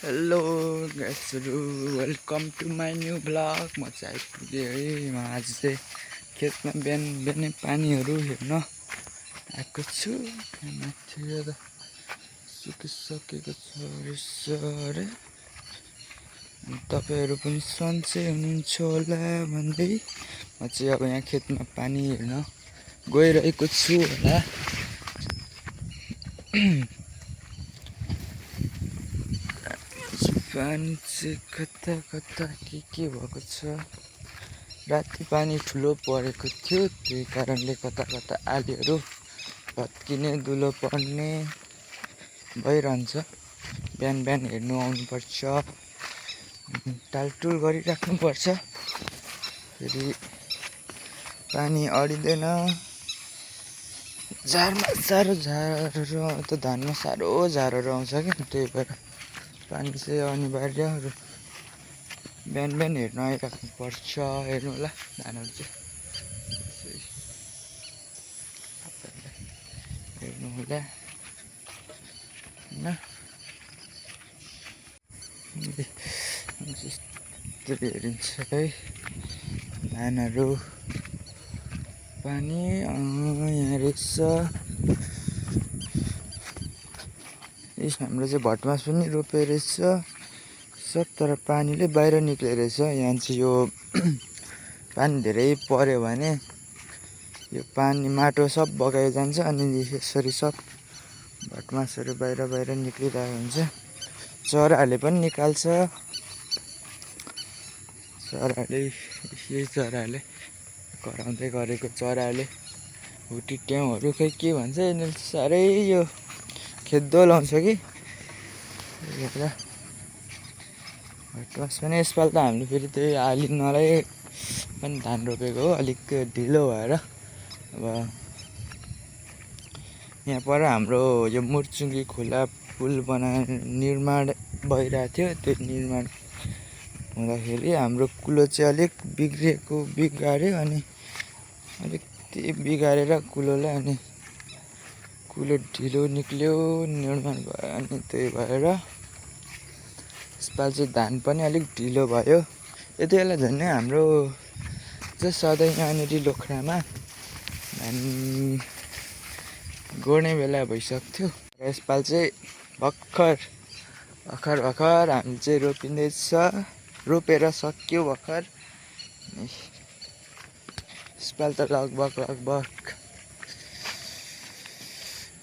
Hello गाइसहरु, welcome to my new blog. म चाहिँ आइपुगेँ है। म आज चाहिँ खेतमा बिहान बिहानै पानीहरू हेर्न आएको छु। माथि सुकिसकेको छ रहेछ अरे। तपाईँहरू पनि सन्चै हुनुहुन्छ होला भन्दै म चाहिँ अब यहाँ खेतमा पानी हेर्न गइरहेको छु होला। पानी चाहिँ कता कता के भएको छ। राति पानी ठुलो परेको थियो, त्यही कारणले कता कता आलीहरू भत्किने दुलो पर्ने भइरहन्छ। बिहान बिहान हेर्नु आउनुपर्छ, टालटुल गरिराख्नुपर्छ। फेरि पानी अडिँदैन। झारमा साह्रो झारहरू त धानमा साह्रो झारहरू आउँछ क्या, त्यही भएर पानी चाहिँ अनिवार्य। बिहान बिहान हेर्न आइराख्नु पर्छ। हेर्नु होला धानहरू चाहिँ हेर्नु होला होइन। यस्तरी हेरिन्छ है धानहरू। पानी यहाँ रहेछ। हाम्रो चाहिँ भटमास पनि रोपेको रहेछ सब, तर पानीले बाहिर निक्ले रहेछ। यहाँ चाहिँ यो पानी धेरै पर्यो भने यो पानी माटो सब बगाइ जान्छ, अनि यसरी सब भटमासहरू बाहिर बाहिर निक्लिरहेको हुन्छ। चराहरूले पनि निकाल्छ। चराहरूले कराउँदै गरेको चराहरूले हुटिट्याउहरू खै के भन्छ, यिनीहरू साह्रै यो खेद्दो लाउँछ कि। भटमास पनि यसपालि त हामीले फेरि त्यही आली नलाइ पनि धान रोपेको हो, अलिक ढिलो भएर। अब यहाँ पर हाम्रो यो मुर्चुङ्गी खोला पुल निर्माण भइरहेको थियो। त्यो निर्माण हुँदाखेरि हाम्रो कुलो चाहिँ अलिक बिगाऱ्यो, अनि अलिक बिगारेर कुलोलाई अनि कुलो ढिलो निक्ल्यो निर्माण भयो। अनि त्यही भएर यसपालि चाहिँ धान पनि अलिक ढिलो भयो। यति बेला झन्डै हाम्रो चाहिँ सधैँ यहाँनिर लोखरामा धान गोड्ने बेला भइसक्थ्यो। यसपालि चाहिँ भर्खर हामी चाहिँ रोपिँदैछ, रोपेर सक्यो भर्खर। यसपालि त लगभग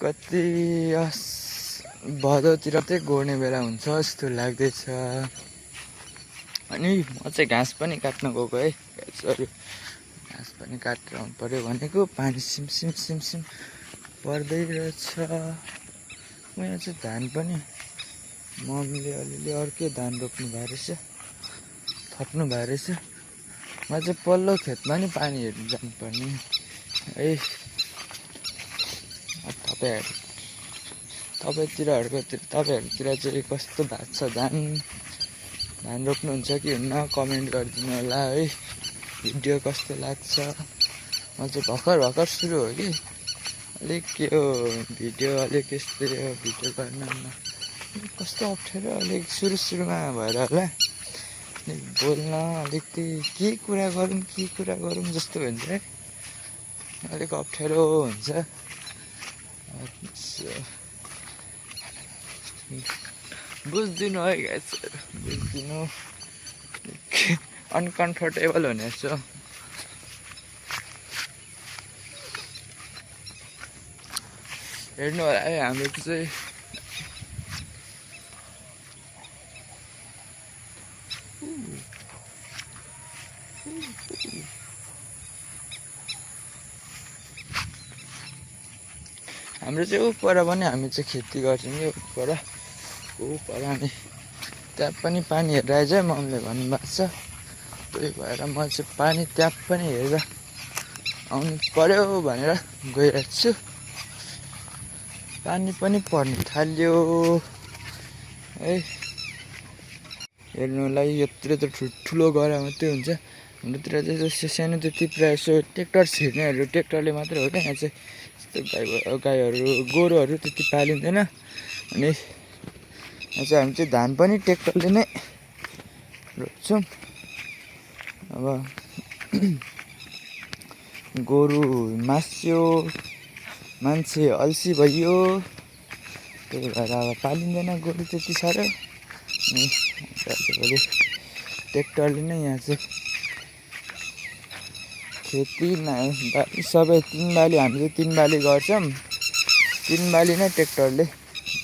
कति भदौतिर चाहिँ गोड्ने बेला हुन्छ जस्तो लाग्दैछ। अनि म चाहिँ घाँस पनि काट्न गएको है। घाँस पनि काटेर आउनु पर्यो भनेको, पानी सिमसिम पर्दै रहेछ। यहाँ चाहिँ धान पनि मम्मीले अलिअलि अर्कै धान रोप्नु भएको रहेछ, थप्नु भएको रहेछ। म चाहिँ पल्लो खेतमा नि पानी हेर्नु जानुपर्ने है। तपाईँहरूतिर चाहिँ कस्तो भएको छ धान रोप्नुहुन्छ कि हुन्न कमेन्ट गरिदिनु होला है। भिडियो कस्तो लाग्छ। म चाहिँ भर्खर सुरु हो कि, अलिक यो भिडियो अलिक यस्तै हो। भिडियो गर्न कस्तो अप्ठ्यारो, अलिक सुरुमा भएर होला। अलिक बोल्न अलिक के कुरा गरौँ जस्तो हुन्छ है, अलिक अप्ठ्यारो हुन्छ। बुझिदिनु है गाइस, बुझिदिनु। अनकम्फर्टेबल हुनेछ। हेर्नु होला है हाम्रो चाहिँ उपर पनि हामी चाहिँ खेती गर्छौँ कि उपर हामी त्यहाँ पनि पानी हेरेर आइज मम्मीले भन्नुभएको छ। त्यही भएर म चाहिँ पानी त्यहाँ पनि हेरेर आउनु पर्यो भनेर गइरहेको छु। पानी पनि पर्नु थाल्यो है। हेर्नुलाई यत्रो त ठुलो गरा मात्रै हुन्छ। हाम्रोतिर चाहिँ सानो त्यति प्रायः यसो ट्र्याक्टर छिर्नेहरू ट्र्याक्टरले मात्रै हो क्या। यहाँ चाहिँ यस्तो गाईहरू गोरुहरू त्यति पालिँदैन। अनि यहाँ चाहिँ हामी चाहिँ धान पनि ट्र्याक्टरले नै रोप्छौँ। अब गोरु मास्यो, मान्छे अल्छी भइयो, त्यही भएर अब पालिँदैन गोरु त्यति साह्रो। अनि भोलि ट्र्याक्टरले नै यहाँ चाहिँ खेती सबै 3 बाली, हामीले 3 बाली गर्छौँ। 3 बाली नै ट्र्याक्टरले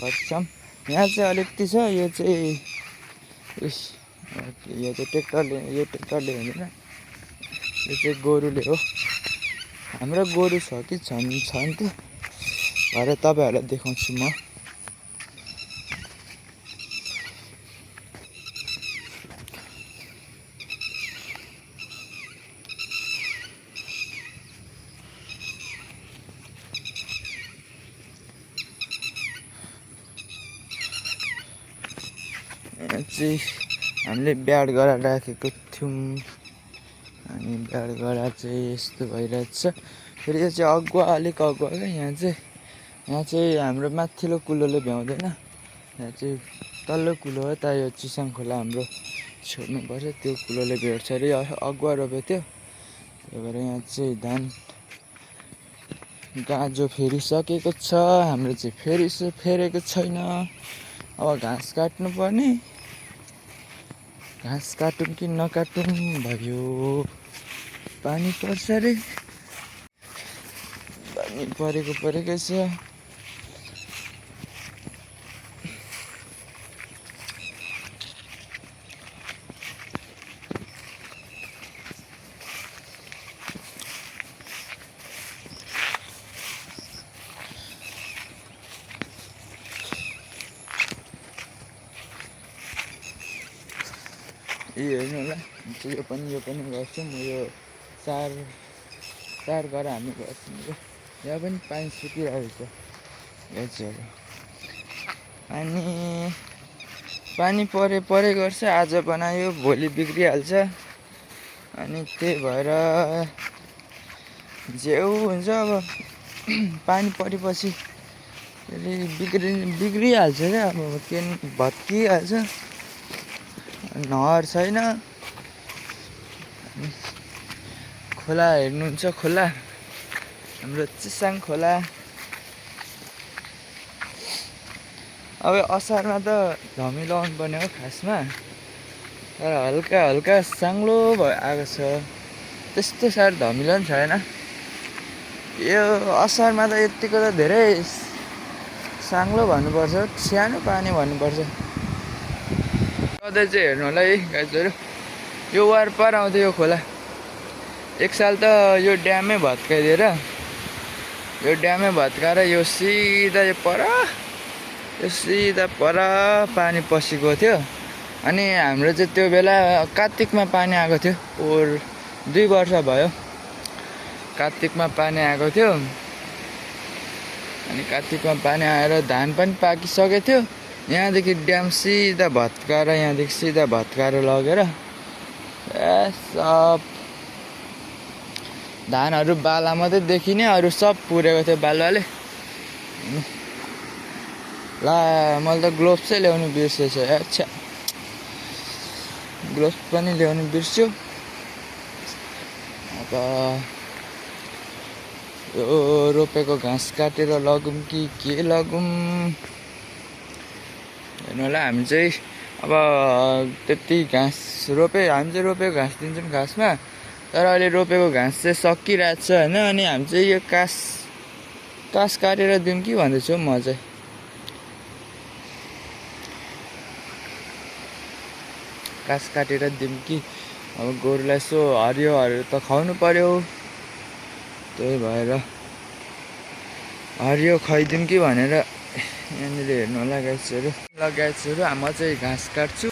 गर्छौँ। यहाँ चाहिँ अलिकति छ, यो चाहिँ ट्र्याक्टरले हुँदैन, यो चाहिँ गोरुले हो। हाम्रो गोरु छ कि छन् त्यो भएर तपाईँहरूलाई देखाउँछु म। यहाँ चाहिँ हामीले ब्याड गराएर राखेको थियौँ। अनि ब्याड गरा चाहिँ यस्तो भइरहेछ। फेरि यो चाहिँ अलिक अगुवा क्या। यहाँ चाहिँ हाम्रो माथिल्लो कुलोले भ्याउँदैन। यहाँ चाहिँ तल्लो कुलो हो त, यो चिसाङ खोला हाम्रो छोड्नुपर्छ, त्यो कुलोले भेट्छ अरे। अगुवा रोपेको थियो, त्यही भएर यहाँ चाहिँ धान गाँजो फेरिसकेको छ। हाम्रो चाहिँ फेरेको छैन। अब घाँस काट्नु पर्ने, घाँस काटौँ कि नकाटौँ भयो। पानी पर्छ अरे, पानी परेकै छ। यो हेर्नु होला, यो पनि गर्छौँ। यो चार गरेर हामी गर्छौँ। यहाँ पनि पानी सुकिरहेको छ। यो चाहिँ पानी परे गर्छ। आज बनायो भोलि बिग्रिहाल्छ। अनि त्यही भएर जेउ हुन्छ। अब पानी परेपछि बिग्रिहाल्छ क्या। अब के भत्किहाल्छ। नहर छैन। खोला हेर्नुहुन्छ, खोला हाम्रो चिसाङ खोला। अब असारमा त धमिलो आउनु पर्ने हो खासमा, तर हल्का साङ्लो आएको छ। त्यस्तो साह्रो धमिलो पनि छैन। यो असारमा त यतिको त धेरै साङ्लो भन्नुपर्छ, सानो पानी भन्नुपर्छ। सधैँ चाहिँ हेर्नु होला है गाइजहरू, यो वारपार आउँथ्यो यो खोला। एक साल त यो ड्यामै भत्काइदिएर, यो सिधा पर पानी पसेको थियो। अनि हाम्रो चाहिँ त्यो बेला कार्तिकमा पानी आएको थियो। 2 वर्ष भयो कार्तिकमा पानी आएको थियो। अनि कार्तिकमा पानी आएर धान पनि पाकिसकेको थियो। यहाँदेखि ड्याम सिधा भत्काएर लगेर सब धानहरू बाला मात्रै देखिने, अरू सब पुरेको थियो बालुवाले। ला मैले त ग्लोभ्सै ल्याउनु बिर्सेछ। अच्छा, ग्लोभ्स पनि ल्याउनु बिर्स्यो। अब यो रोपेको घाँस काटेर लगौँ कि के लगौँ हेर्नु होला। हामी चाहिँ अब त्यति घाँस हामी चाहिँ रोपेको घाँस दिन्छौँ घाँसमा। तर अहिले रोपेको घाँस चाहिँ सकिरहेको छ होइन। अनि हामी चाहिँ यो कास काटेर दिउँ कि भन्दैछु म चाहिँ। कास काटेर दिउँ कि, अब गोरुलाई यसो हरियोहरू त खुवाउनु पर्यो। त्यही भएर हरियो खुवाइदिउँ कि भनेर यहाँनिर हेर्नु होला गाइसहरू। म चाहिँ घाँस काट्छु।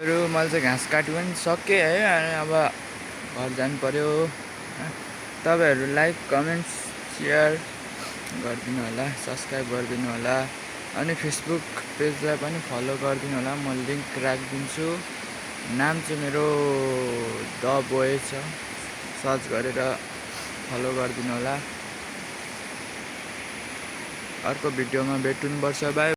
मैले चाहिँ घाँस काट्नु पनि सकेँ है। अनि अब घर जानु पर्यो। तपाईँहरू लाइक कमेन्ट सेयर गरिदिनु होला, सब्सक्राइब गरिदिनु होला। अनि फेसबुक पेजलाई पनि फलो गरिदिनु होला, म लिङ्क राखिदिन्छु। नाम चाहिँ मेरो द बोय छ, सर्च गरेर फलो गरिदिनु होला। अर्को भिडियोमा भेट्नुपर्छ। बाई।